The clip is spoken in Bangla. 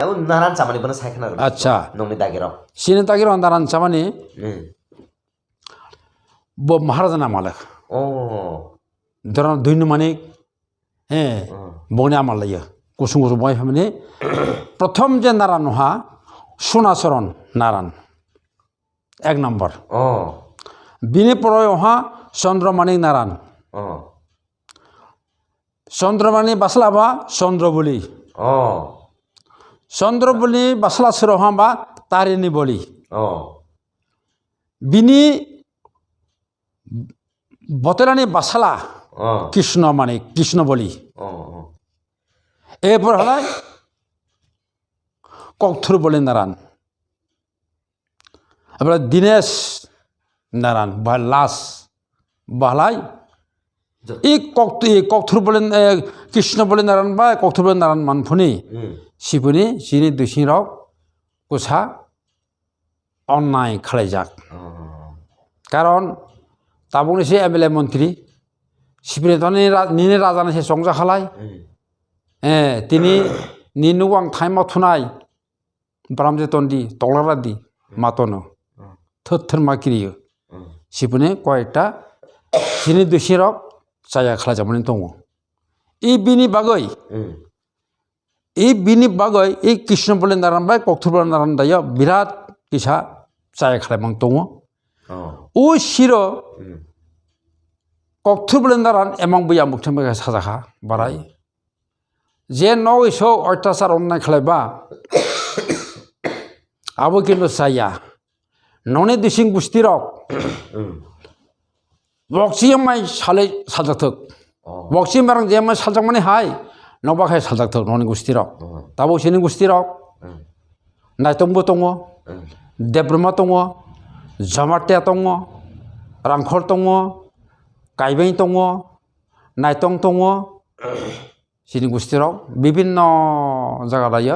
naran chamani bana saikana acha nongni dagiro sini tagiro naran chamani bo maharaja na malak daran duin manik boni amalaya kusung kusung boy family prothom je naran ha sunasaron naran এক নম্বর বিনি পরয় হা চন্দ্রমাণিক নারায়ণ চন্দ্রমাণি বাসলাবা চন্দ্র বলি চন্দ্র বলি বাসলা সরহা বা তারিণী বলি বিনি বতরানি বাসলা কৃষ্ণ মানিক কৃষ্ণ বলি এরপর হলাই ককথুর বলি নারায়ণ এবার দীনেশ নারায়ণ বা লাস বালাই এই ককথুর বলেন কৃষ্ণ বলে নারায়ণ বা ককথুর বলে নারায়ণ মানফুনি শিবনি যিনি দুইসিং রক কোসা অন্যায় খালাইজাক কারণ তাবুনি সে এমএলএ মন্ত্রী শিবনি তো নিনে রাজানি সে সংজা খালাই তিনি নিনু আং টাইমাव थुनाय ব্রাহ্মজে তন্দি তগলারাদি মাতনো থর মাকিরিयो শিবনি কয়েকটা যিনি দুইসিং রক जाया खालामजाबनानै दङ এই बिनि बागै এই কৃষ্ণ বলে নারায়ণ বা ককথুর বলে নারায়ণ দায় বিরাট কিসা जाया खालामनानै दङ ও শির ককথুর বলে নারায়ণ এমন বইয়া মুখথে মুখে সাজাখা বাড়াই যে নয়সো অত্যাচার অন্যায় খালাইবা আবো কিন্তু जाया न'नि दुइसिं गुस्थि रक बक्सिमाय साले सालजाथोक बक्सिम बारं जेमाय सालजाक माने हाय नबाखाय सालजाथोक न'नि गुस्थि रक दाबो सिनि गुस्थि रक नायतंबो दङ देब्रमा दङ जमाटिया दङ रांखर दङ गायबाय दङ नायतं दङ सिनि गुस्थि रक বিভিন্ন জায়গা दायो